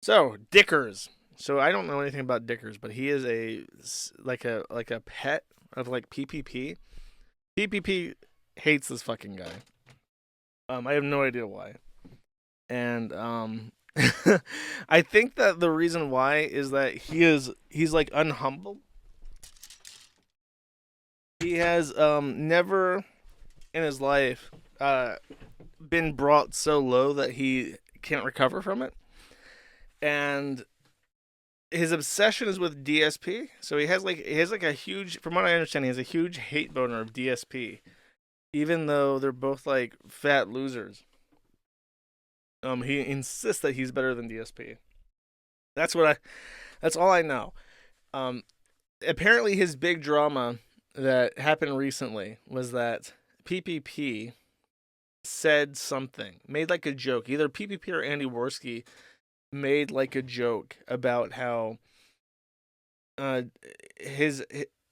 So Dickers. So I don't know anything about Dickers, but he is like a pet of like PPP. PPP hates this fucking guy. I have no idea why. And I think that the reason why is that he's like unhumble. He has never in his life been brought so low that he can't recover from it. And his obsession is with DSP. So he has like a huge, from what I understand, he has a huge hate boner of DSP, even though they're both like fat losers. He insists that he's better than DSP. That's what I. That's all I know. Um, Apparently his big drama that happened recently was that PPP said something, made like a joke. Either PPP or Andy Worski made like a joke about how uh his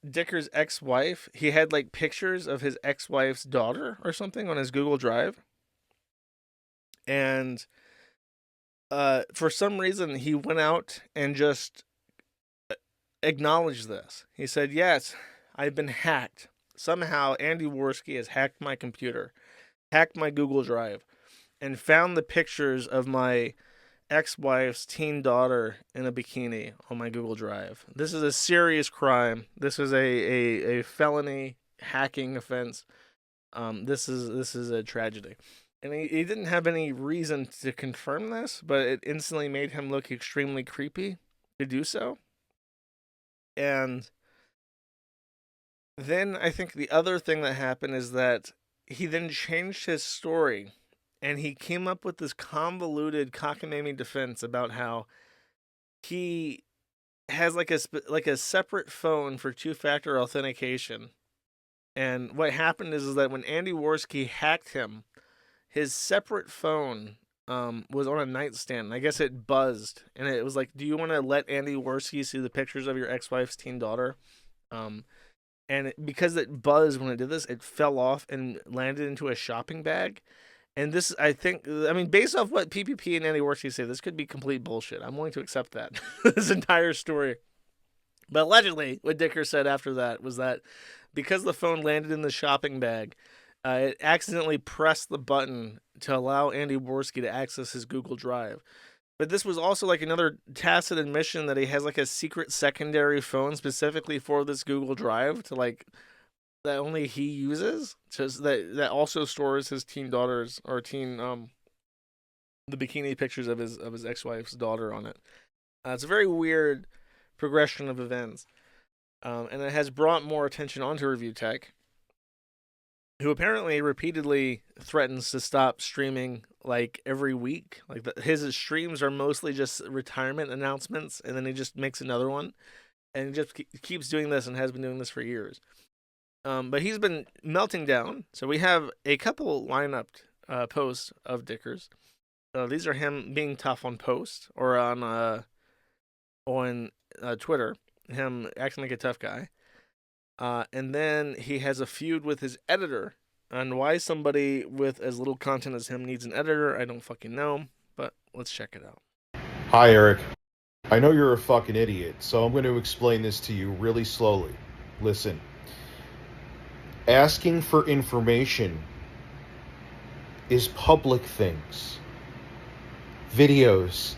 Dicker's ex-wife, he had like pictures of his ex-wife's daughter or something on his Google Drive, and for some reason he went out and just acknowledged this. He said, "Yes, I've been hacked. Somehow Andy Worski has hacked my computer, hacked my Google Drive, and found the pictures of my ex-wife's teen daughter in a bikini on my Google Drive. This is a serious crime. This is a felony hacking offense. This is a tragedy." And he didn't have any reason to confirm this, but it instantly made him look extremely creepy to do so. And then I think the other thing that happened is that he then changed his story and he came up with this convoluted cockamamie defense about how he has like a separate phone for two-factor authentication. And what happened is that when Andy Worski hacked him, his separate phone was on a nightstand. And I guess it buzzed, and it was like, "Do you want to let Andy Worski see the pictures of your ex-wife's teen daughter?" Um, because it buzzed when it did this, it fell off and landed into a shopping bag. And this, I think, I mean, based off what PPP and Andy Worski say, this could be complete bullshit. I'm willing to accept that. This entire story. But allegedly, what Dicker said after that was that because the phone landed in the shopping bag, it accidentally pressed the button to allow Andy Worski to access his Google Drive. But this was also like another tacit admission that he has like a secret secondary phone specifically for this Google Drive to like that only he uses, just that also stores his teen daughters or teen the bikini pictures of his ex-wife's daughter on it. It's a very weird progression of events, and it has brought more attention onto Review Tech, who apparently repeatedly threatens to stop streaming like every week. Like his streams are mostly just retirement announcements, and then he just makes another one, and he just keeps doing this and has been doing this for years. But he's been melting down. So we have a couple lineup posts of Dickers. These are him being tough on post or on Twitter, him acting like a tough guy. And then he has a feud with his editor. And why somebody with as little content as him needs an editor, I don't fucking know. But let's check it out. Hi, Eric. I know you're a fucking idiot, so I'm going to explain this to you really slowly. Listen. Asking for information is public things. Videos.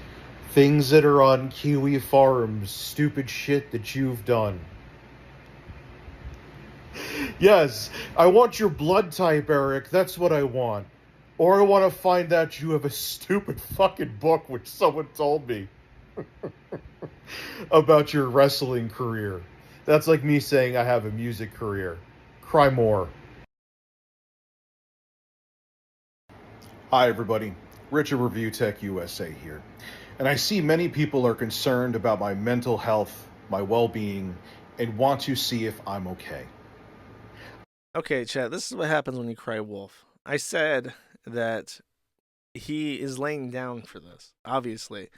Things that are on Kiwi forums. Stupid shit that you've done. Yes, I want your blood type, Eric. That's what I want. Or I want to find out you have a stupid fucking book which someone told me about your wrestling career. That's like me saying I have a music career. Cry more. Hi, everybody. Rich of ReviewTechUSA here. And I see many people are concerned about my mental health, my well-being, and want to see if I'm okay. Okay, chat, this is what happens when you cry wolf. I said that he is laying down for this, obviously.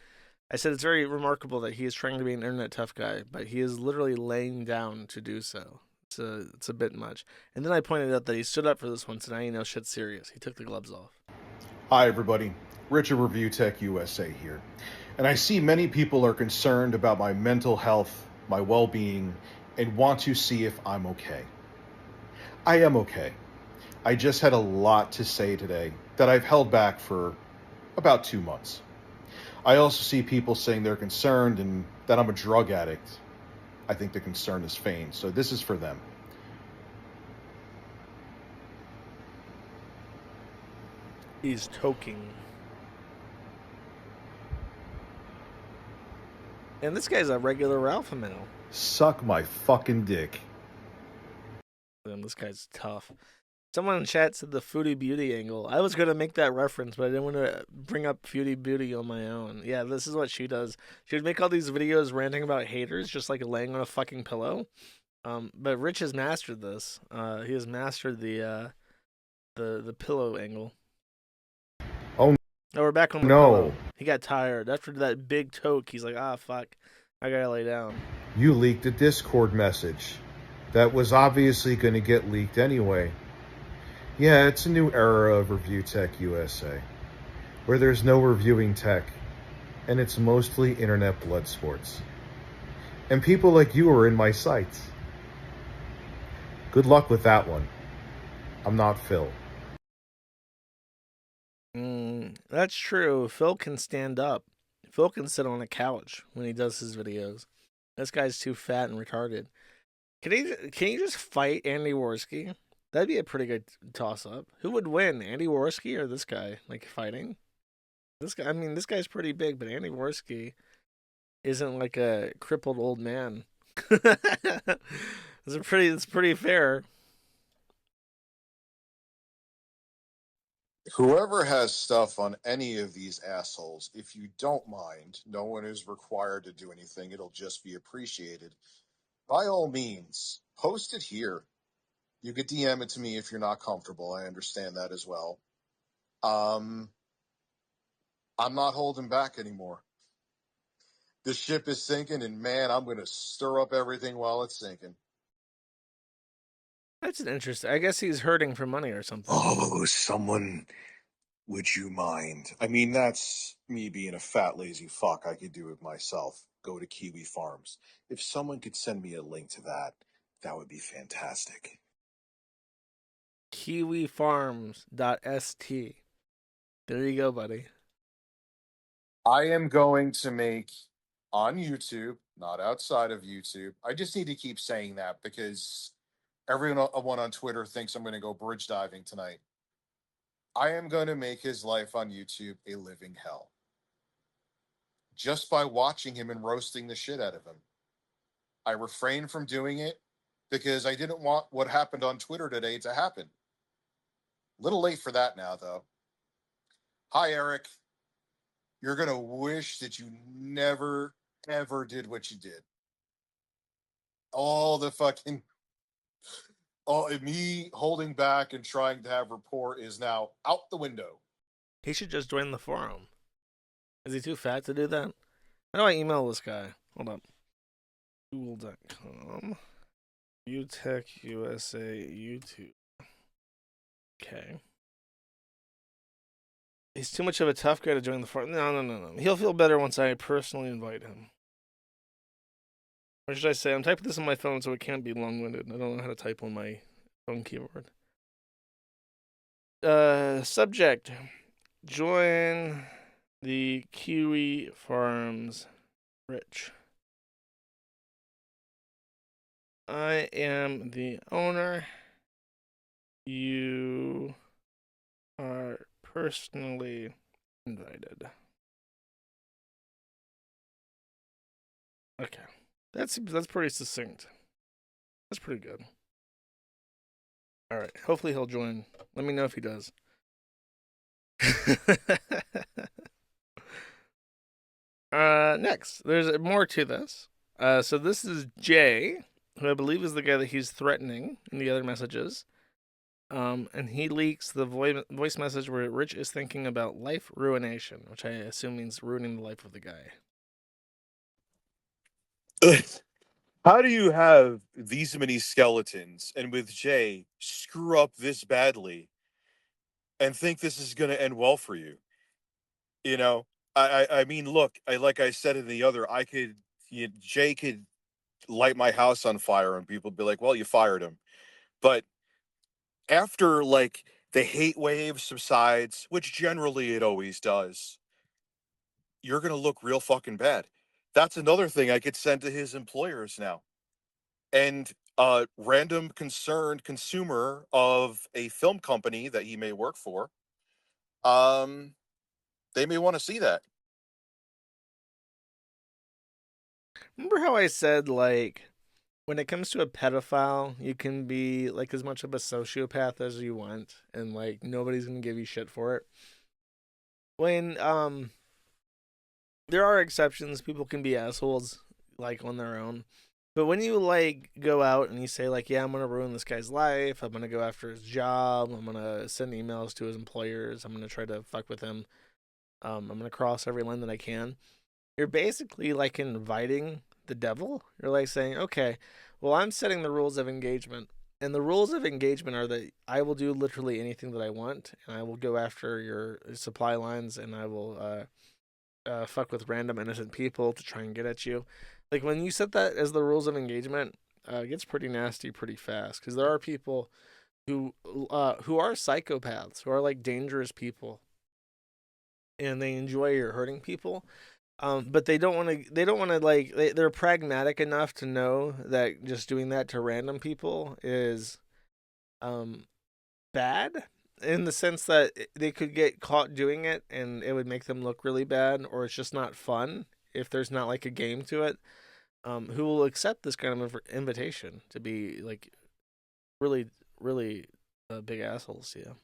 I said it's very remarkable that he is trying to be an internet tough guy, but he is literally laying down to do so. It's a bit much. And then I pointed out that he stood up for this one, so now you know shit's serious. He took the gloves off. Hi, everybody. Rich of ReviewTechUSA here. And I see many people are concerned about my mental health, my well being, and want to see if I'm okay. I am okay. I just had a lot to say today that I've held back for about 2 months. I also see people saying they're concerned and that I'm a drug addict. I think the concern is feigned, so this is for them. He's toking. And this guy's a regular alpha male. Suck my fucking dick. And this guy's tough. Someone in chat said the Foodie Beauty angle. I was going to make that reference, but I didn't want to bring up Foodie Beauty on my own. Yeah, this is what she does. She would make all these videos ranting about haters, just like laying on a fucking pillow. But Rich has mastered this. He has mastered the pillow angle. Oh we're back on the no. pillow. He got tired after that big toke. He's like, fuck, I gotta lay down. You leaked a Discord message that was obviously going to get leaked anyway. Yeah, it's a new era of ReviewTechUSA, where there's no reviewing tech, and it's mostly internet blood sports. And people like you are in my sights. Good luck with that one. I'm not Phil. That's true. Phil can stand up. Phil can sit on a couch when he does his videos. This guy's too fat and retarded. Can he just fight Andy Worski? That'd be a pretty good toss up. Who would win, Andy Worski or this guy? Like fighting? This guy. I mean, this guy's pretty big, but Andy Worski isn't like a crippled old man. It's pretty fair. Whoever has stuff on any of these assholes, if you don't mind, no one is required to do anything. It'll just be appreciated. By all means, post it here. You could DM it to me if you're not comfortable. I understand that as well. I'm not holding back anymore. The ship is sinking, and man, I'm going to stir up everything while it's sinking. That's an interesting. I guess he's hurting for money or something. Oh, someone, would you mind? I mean, that's me being a fat, lazy fuck. I could do it myself. Go to Kiwi Farms. If someone could send me a link to that, that would be fantastic. KiwiFarms.st. There you go, buddy. I am going to make on YouTube, not outside of YouTube. I just need to keep saying that because everyone on Twitter thinks I'm going to go bridge diving tonight. I am going to make his life on YouTube a living hell. Just by watching him and roasting the shit out of him. I refrained from doing it because I didn't want what happened on Twitter today to happen. Little late for that now, though. Hi, Eric. You're going to wish that you never, ever did what you did. All me holding back and trying to have rapport is now out the window. He should just join the forum. Is he too fat to do that? How do I email this guy? Hold up. Google.com. ReviewTechUSA YouTube. Okay. He's too much of a tough guy to join the forum. No. He'll feel better once I personally invite him. Or should I say, I'm typing this on my phone so it can't be long-winded. I don't know how to type on my phone keyboard. Subject. Join the Kiwi Farms Rich. I am the owner. You are personally invited. Okay. That's pretty succinct. That's pretty good. Alright. Hopefully he'll join. Let me know if he does. Next. There's more to this. So this is Jay, who I believe is the guy that he's threatening in the other messages. And he leaks the voice message where Rich is thinking about life ruination, which I assume means ruining the life of the guy. How do you have these many skeletons and with Jay screw up this badly and think this is going to end well for you? You know, I mean, look, like I said in the other, Jay could light my house on fire and people be like, well, you fired him. But after like the hate wave subsides, which generally it always does, you're going to look real fucking bad. That's another thing I could send to his employers now. And a random concerned consumer of a film company that he may work for, um, they may want to see that. Remember how I said, like, when it comes to a pedophile, you can be like as much of a sociopath as you want, and like nobody's gonna give you shit for it. When there are exceptions, people can be assholes like on their own. But when you like go out and you say like, yeah, I'm gonna ruin this guy's life, I'm gonna go after his job, I'm gonna send emails to his employers, I'm gonna try to fuck with him, I'm gonna cross every line that I can. You're basically like inviting the devil. You're like saying, okay, well, I'm setting the rules of engagement. And the rules of engagement are that I will do literally anything that I want, and I will go after your supply lines, and I will fuck with random innocent people to try and get at you. Like when you set that as the rules of engagement, it gets pretty nasty pretty fast because there are people who are psychopaths, who are like dangerous people, and they enjoy hurting people. But they don't want to. They don't want to like. They're pragmatic enough to know that just doing that to random people is, um, bad in the sense that they could get caught doing it and it would make them look really bad, or it's just not fun if there's not like a game to it. Who will accept this kind of invitation to be like really, really big assholes to you?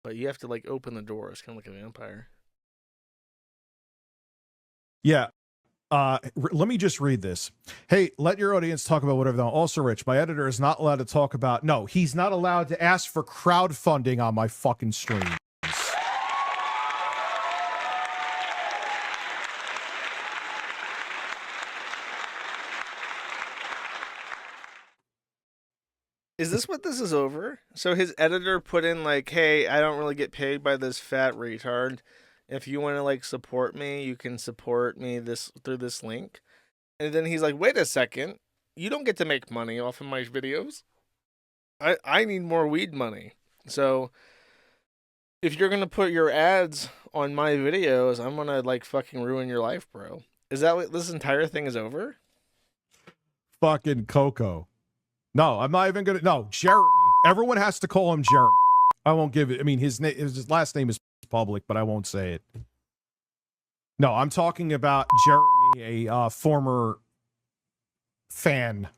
But you have to like open the door. It's kind of like a vampire. Yeah. Let me just read this. Hey, let your audience talk about whatever they want. Also, Rich, my editor is not allowed to talk about. No, he's not allowed to ask for crowdfunding on my fucking stream. Is this what this is over? So his editor put in like, "Hey, I don't really get paid by this fat retard. If you want to like support me, you can support me this through this link." And then he's like, "Wait a second. You don't get to make money off of my videos. I need more weed money. So if you're going to put your ads on my videos, I'm going to like fucking ruin your life, bro." Is that what this entire thing is over? Fucking Coco. No, I'm not even gonna. No, Jeremy. Everyone has to call him Jeremy. I won't give it. I mean, his last name is public, but I won't say it. No, I'm talking about Jeremy, a former fan.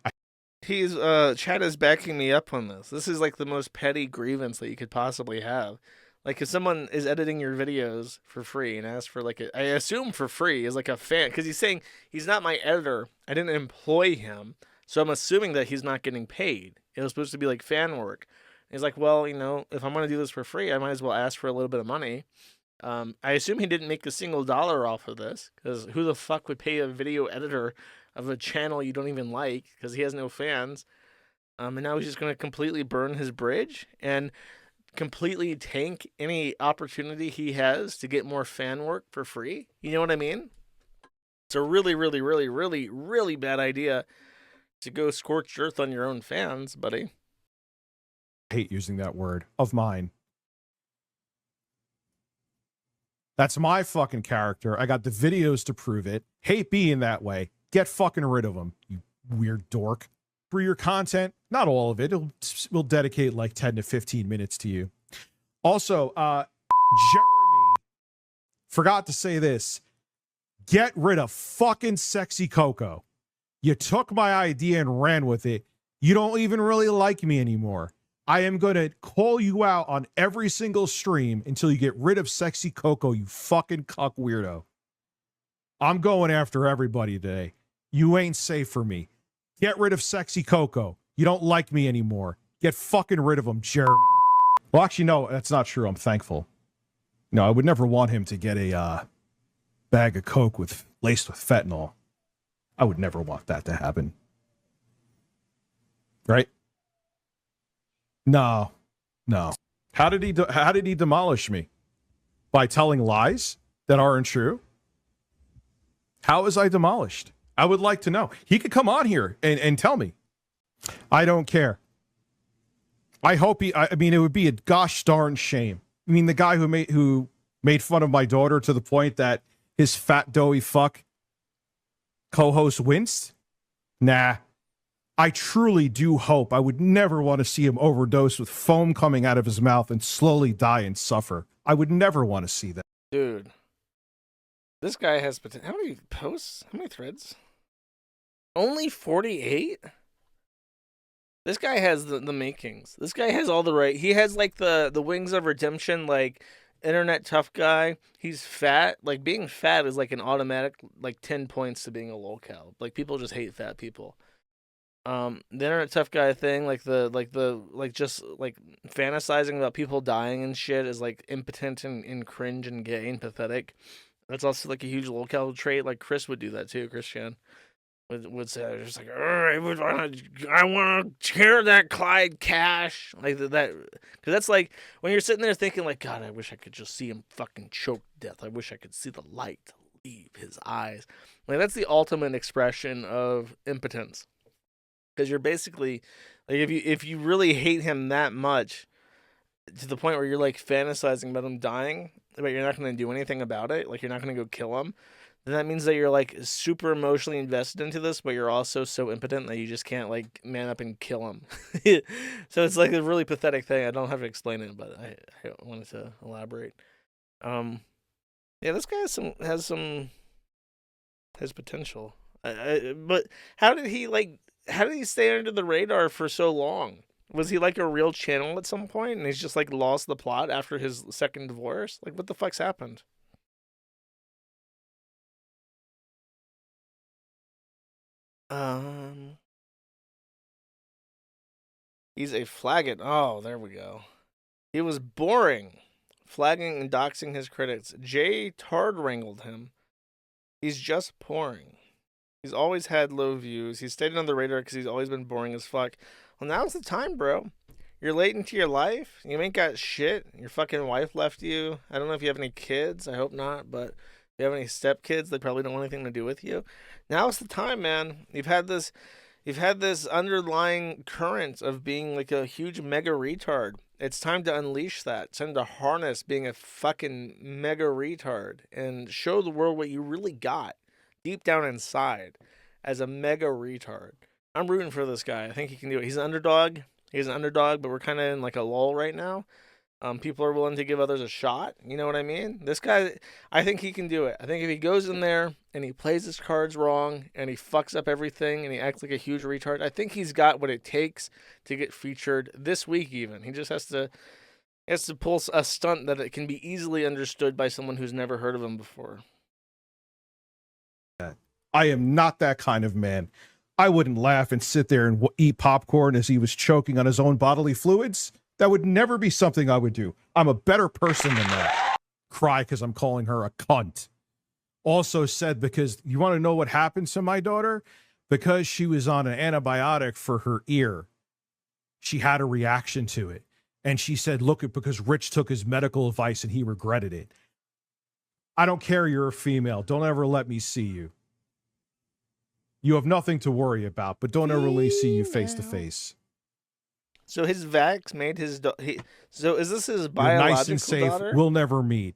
He's Chad is backing me up on this. This is like the most petty grievance that you could possibly have. Like if someone is editing your videos for free and asks for like I assume for free is like a fan because he's saying he's not my editor. I didn't employ him. So I'm assuming that he's not getting paid. It was supposed to be like fan work. And he's like, well, if I'm going to do this for free, I might as well ask for a little bit of money. I assume he didn't make a single dollar off of this because who the fuck would pay a video editor of a channel you don't even like because he has no fans? And now he's just going to completely burn his bridge and completely tank any opportunity he has to get more fan work for free. You know what I mean? It's a really, really, really, really, really bad idea to go scorched earth on your own fans, buddy. I hate using that word of mine. That's my fucking character. I got the videos to prove it. Hate being that way. Get fucking rid of them, you weird dork. For your content, not all of it. We'll dedicate like 10 to 15 minutes to you. Also, Jeremy forgot to say this. Get rid of fucking Sexy Coco. You took my idea and ran with it. You don't even really like me anymore. I am going to call you out on every single stream until you get rid of Sexy Coco, you fucking cuck weirdo. I'm going after everybody today. You ain't safe for me. Get rid of Sexy Coco. You don't like me anymore. Get fucking rid of him, Jeremy. Well, actually, no, that's not true. I'm thankful. No, I would never want him to get a bag of Coke laced with fentanyl. I would never want that to happen. Right? No. How did he demolish me? By telling lies that aren't true? How was I demolished? I would like to know. He could come on here and tell me. I don't care. I hope I mean, it would be a gosh darn shame. I mean, the guy who made fun of my daughter to the point that his fat doughy fuck co-host winced. Nah. I truly do hope. I would never want to see him overdose with foam coming out of his mouth and slowly die and suffer. I would never want to see that. Dude, this guy has potential. How many posts? How many threads? Only 48? This guy has the makings. This guy has all the right. He has like the wings of redemption, like internet tough guy. He's fat. Like being fat is like an automatic like 10 points to being a lolcow. Like people just hate fat people. The internet tough guy thing, like just like fantasizing about people dying and shit is like impotent and cringe and gay and pathetic. That's also like a huge lolcow trait. Like Chris would do that too. Christian would say just like I want to tear that Clyde Cash like that, because that's like when you're sitting there thinking like, God, I wish I could just see him fucking choke to death. I wish I could see the light leave his eyes. Like that's the ultimate expression of impotence. Because you're basically like if you really hate him that much to the point where you're like fantasizing about him dying, but you're not going to do anything about it, like you're not going to go kill him, then that means that you're like super emotionally invested into this, but you're also so impotent that you just can't like man up and kill him. So it's like a really pathetic thing. I don't have to explain it, but I wanted to elaborate. Yeah, this guy has potential. But how did he stay under the radar for so long? Was he like a real channel at some point and he's just like lost the plot after his second divorce? Like what the fuck's happened? He's a flaggant. Oh, there we go. He was boring, flagging and doxing his critics. Jay Tard wrangled him. He's just boring. He's always had low views. He's stayed on the radar because he's always been boring as fuck. Well, now's the time, bro. You're late into your life. You ain't got shit. Your fucking wife left you. I don't know if you have any kids. I hope not. But if you have any stepkids, they probably don't want anything to do with you. Now's the time, man. You've had this underlying current of being like a huge mega retard. It's time to unleash that. It's time to harness being a fucking mega retard and show the world what you really got deep down inside as a mega retard. I'm rooting for this guy. I think he can do it. He's an underdog. But we're kind of in like a lull right now. People are willing to give others a shot. You know what I mean? This guy, I think he can do it. I think if he goes in there and he plays his cards wrong and he fucks up everything and he acts like a huge retard, I think he's got what it takes to get featured this week even. He just has to pull a stunt that it can be easily understood by someone who's never heard of him before. I am not that kind of man. I wouldn't laugh and sit there and eat popcorn as he was choking on his own bodily fluids. That would never be something I would do. I'm a better person than that. Cry because I'm calling her a cunt. Also said, because you want to know what happened to my daughter? Because she was on an antibiotic for her ear, she had a reaction to it. And she said, look, because Rich took his medical advice and he regretted it. I don't care you're a female. Don't ever let me see you. You have nothing to worry about, but don't ever really see you face to face. So his vax made his so is this his biological You're nice and safe. daughter? We'll never meet.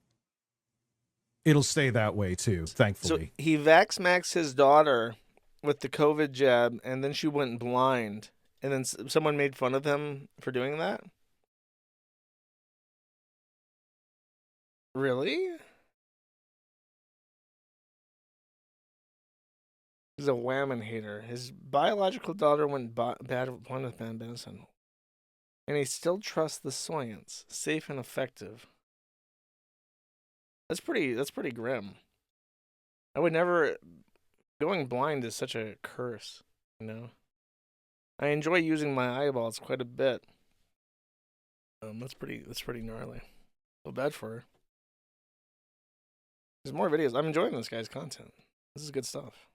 It'll stay that way too, thankfully. So he vax maxed his daughter with the COVID jab, and then she went blind, and then someone made fun of him for doing that? Really? He's a whammon hater. His biological daughter went bad with medicine. And he still trusts the science, safe and effective. That's pretty grim. I would never. Going blind is such a curse, you know. I enjoy using my eyeballs quite a bit. That's pretty gnarly. Feel bad for her. There's more videos. I'm enjoying this guy's content. This is good stuff.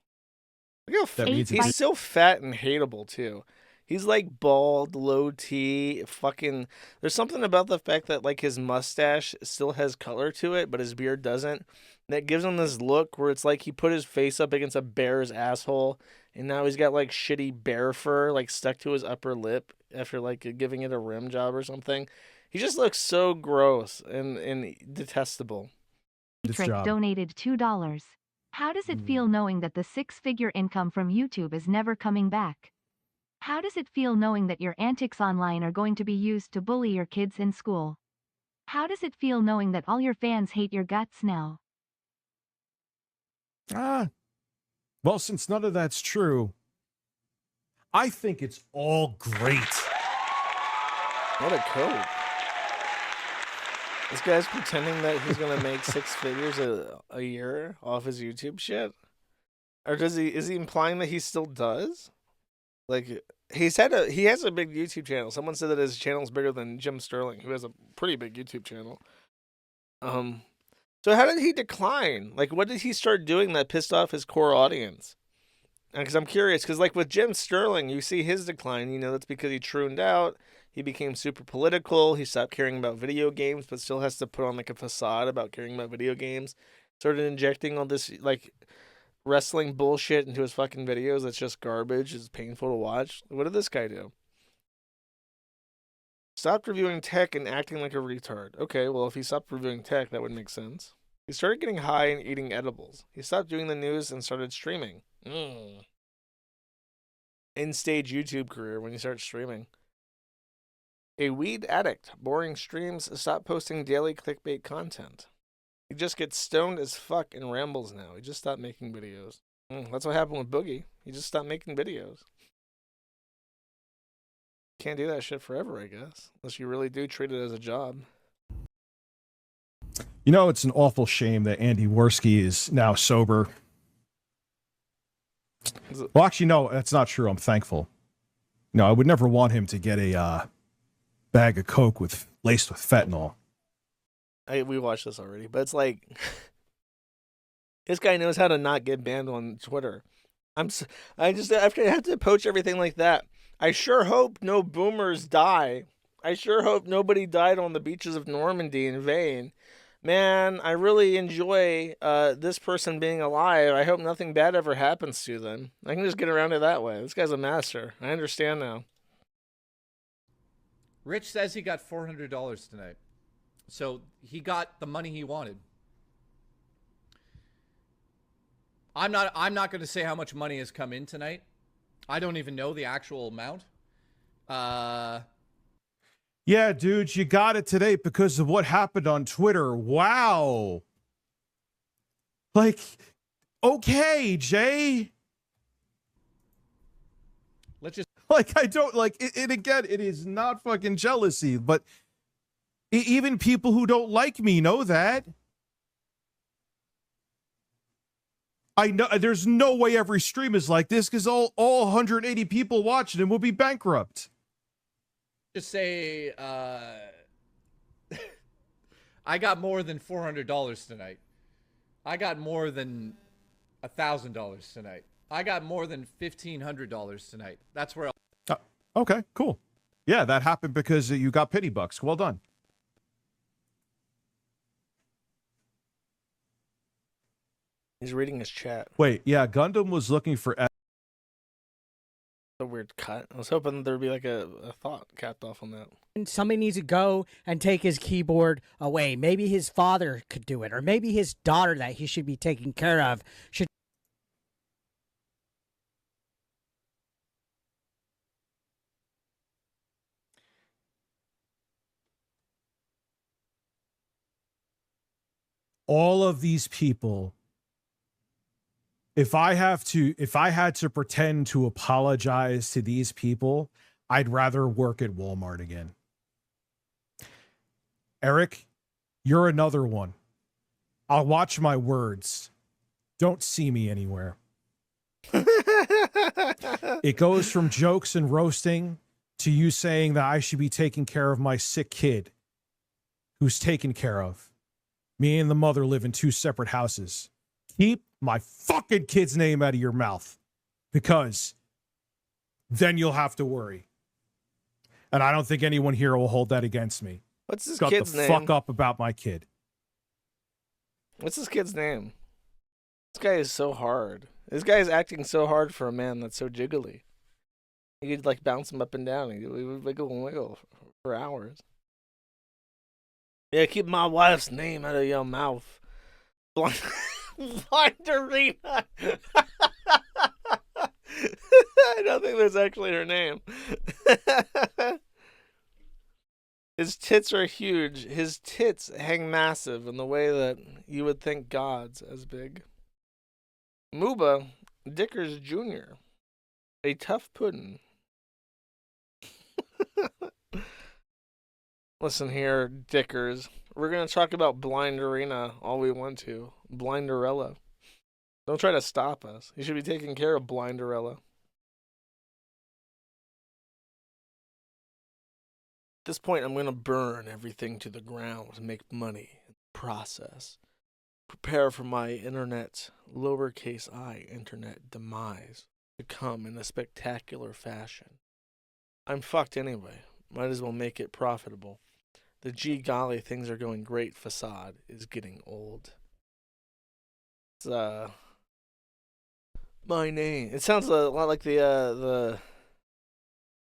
Look how he's so fat and hateable too. He's like bald, low T, fucking. There's something about the fact that like his mustache still has color to it, but his beard doesn't. that gives him this look where it's like he put his face up against a bear's asshole, and now he's got like shitty bear fur like stuck to his upper lip after like giving it a rim job or something. He just looks so gross and detestable. This Trick job. donated $2. How does it feel knowing that the six-figure income from YouTube is never coming back? How does it feel knowing that your antics online are going to be used to bully your kids in school? How does it feel knowing that all your fans hate your guts now? Well, since none of that's true, I think it's all great. What a coat. This guy's pretending that he's gonna make 6 figures a year off his YouTube shit, or is he implying that he still does? Like he has a big YouTube channel. Someone said that his channel's bigger than Jim Sterling, who has a pretty big YouTube channel. So how did he decline? Like, what did he start doing that pissed off his core audience? Because I'm curious, because like with Jim Sterling, you see his decline. You know, that's because he trooned out. He became super political. He stopped caring about video games, but still has to put on like a facade about caring about video games. Started injecting all this like wrestling bullshit into his fucking videos. That's just garbage. It's painful to watch. What did this guy do? Stopped reviewing tech and acting like a retard. Okay, well, if he stopped reviewing tech, that would make sense. He started getting high and eating edibles. He stopped doing the news and started streaming. In-stage YouTube career when you start streaming. A weed addict. Boring streams. Stop posting daily clickbait content. He just gets stoned as fuck and rambles now. He just stopped making videos. That's what happened with Boogie. He just stopped making videos. Can't do that shit forever, I guess. Unless you really do treat it as a job. You know, it's an awful shame that Andy Worski is now sober. Well, actually, no, that's not true. I'm thankful. No, I would never want him to get a bag of Coke laced with fentanyl. We watched this already, but it's like this guy knows how to not get banned on Twitter. I have to approach everything like that. I sure hope no boomers die. I sure hope nobody died on the beaches of Normandy in vain. Man, I really enjoy this person being alive. I hope nothing bad ever happens to them. I can just get around it that way. This guy's a master. I understand now. Rich says he got $400 tonight. So he got the money he wanted. I'm not going to say how much money has come in tonight. I don't even know the actual amount. Yeah, dude, you got it today because of what happened on Twitter. Wow. Like, okay, Jay. Let's just like, I don't like it. And again, it is not fucking jealousy, but even people who don't like me know that. I know there's no way every stream is like this because all 180 people watching it will be bankrupt. just say I got more than $400 tonight. I got more than $1,000 tonight. I got more than $1,500 tonight. That's where okay, cool. Yeah, that happened because you got pity bucks. Well done. He's reading his chat. Wait, yeah, Gundam was looking for A weird cut. I was hoping there'd be like a thought capped off on that. Somebody needs to go and take his keyboard away. Maybe his father could do it, or maybe his daughter that he should be taking care of should. all of these people. If I had to pretend to apologize to these people, I'd rather work at Walmart again. Eric, you're another one. I'll watch my words. Don't see me anywhere. It goes from jokes and roasting to you saying that I should be taking care of my sick kid who's taken care of. Me and the mother live in two separate houses. Keep my fucking kid's name out of your mouth, because then you'll have to worry. And I don't think anyone here will hold that against me. What's his Got kid's the name? fuck up about my kid. What's this kid's name? This guy is so hard. This guy is acting so hard for a man that's so jiggly. You could like bounce him up and down. He would wiggle and wiggle for hours. Yeah, keep my wife's name out of your mouth. Blinderina. I don't think that's actually her name. His tits are huge. His tits hang massive in the way that you would think God's as big. Mooba Dickers Jr., a tough puddin'. Listen here, Dickers. We're going to talk about Blinderina all we want to. Blinderella. Don't try to stop us. You should be taking care of Blinderella. At this point, I'm going to burn everything to the ground to make money in the process. Prepare for my internet, lowercase I, internet demise to come in a spectacular fashion. I'm fucked anyway. Might as well make it profitable. The gee golly, things are going great facade is getting old. It's, my name. It sounds a lot like the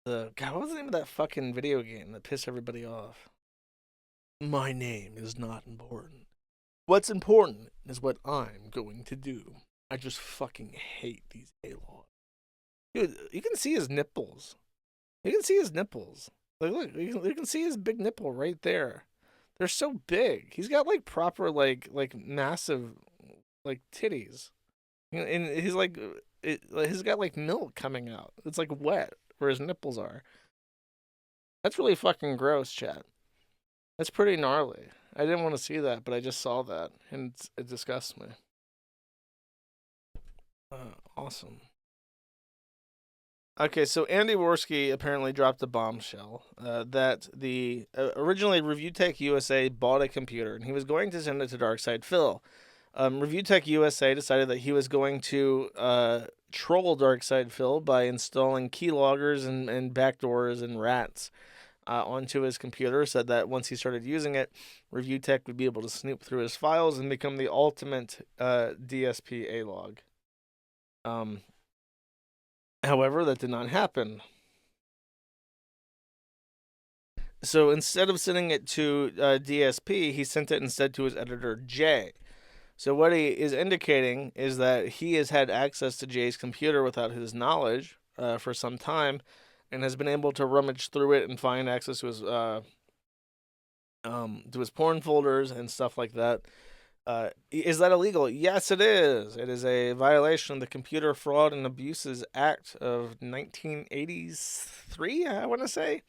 God, what was the name of that fucking video game that pissed everybody off? My name is not important. What's important is what I'm going to do. I just fucking hate these A-Laws. Dude, you can see his nipples. You can see his nipples. Like, look, you can see his big nipple right there. They're so big. He's got like proper like massive like titties, and he's like he's got like milk coming out. It's like wet where his nipples are. That's really fucking gross, chat. That's pretty gnarly. I didn't want to see that, but I just saw that, and it disgusts me. Awesome. Okay, so Andy Worski apparently dropped a bombshell that the originally ReviewTechUSA bought a computer, and he was going to send it to Darkside Phil. ReviewTechUSA decided that he was going to troll Darkside Phil by installing keyloggers and backdoors and rats onto his computer, said that once he started using it, ReviewTech would be able to snoop through his files and become the ultimate DSP A-log. However, that did not happen. So instead of sending it to DSP, he sent it instead to his editor, Jay. So what he is indicating is that he has had access to Jay's computer without his knowledge for some time, and has been able to rummage through it and find access to his porn folders and stuff like that. Is that illegal? Yes, it is. It is a violation of the Computer Fraud and Abuses Act of 1983, I want to say.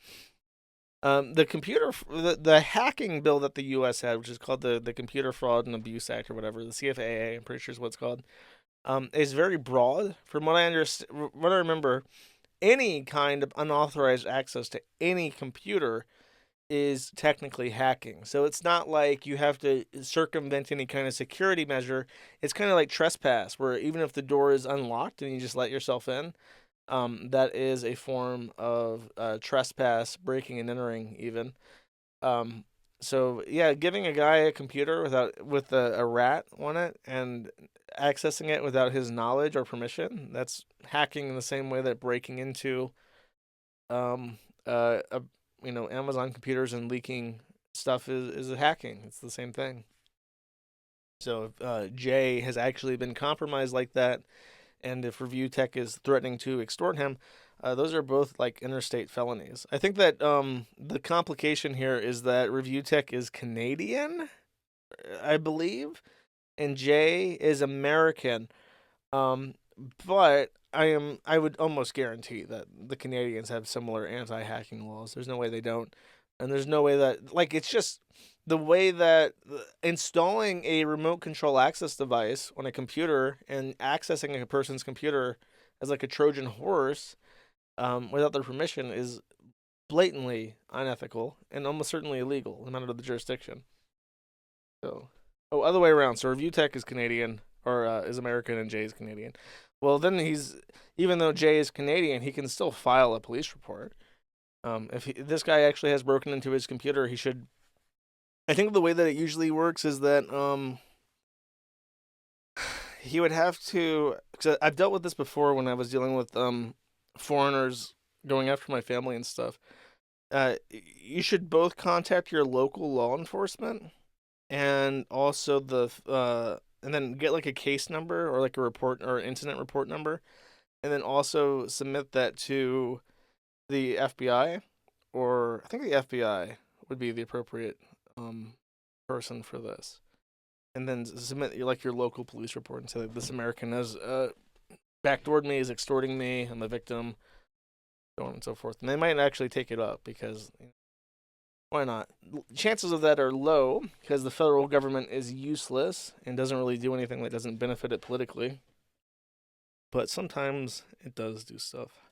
The hacking bill that the U.S. had, which is called the Computer Fraud and Abuse Act or whatever, the CFAA, I'm pretty sure is what it's called, is very broad. From what I remember, any kind of unauthorized access to any computer is technically hacking. So it's not like you have to circumvent any kind of security measure. It's kind of like trespass, where even if the door is unlocked and you just let yourself in, that is a form of trespass, breaking and entering even. So yeah, giving a guy a computer with a rat on it and accessing it without his knowledge or permission, that's hacking in the same way that breaking into Amazon computers and leaking stuff is hacking. It's the same thing. So if Jay has actually been compromised like that, and if ReviewTech is threatening to extort him, those are both like interstate felonies. I think that the complication here is that ReviewTech is Canadian, I believe, and Jay is American. But I would almost guarantee that the Canadians have similar anti-hacking laws. There's no way they don't. And there's no way that, like, it's just the way that installing a remote control access device on a computer and accessing a person's computer as like a Trojan horse without their permission is blatantly unethical and almost certainly illegal, no matter the jurisdiction. So, other way around. So ReviewTech is Canadian, or is American, and Jay is Canadian. Well, then even though Jay is Canadian, he can still file a police report. If this guy actually has broken into his computer, he should. I think the way that it usually works is that he would have to. Cause I've dealt with this before when I was dealing with foreigners going after my family and stuff. You should both contact your local law enforcement and also and then get like a case number or like a report or incident report number, and then also submit that to the FBI, or I think the FBI would be the appropriate person for this, and then submit your local police report and say like, this American has backdoored me, is extorting me, I'm a victim, so on and so forth. And they might actually take it up because why not? Chances of that are low because the federal government is useless and doesn't really do anything that doesn't benefit it politically. But sometimes it does do stuff.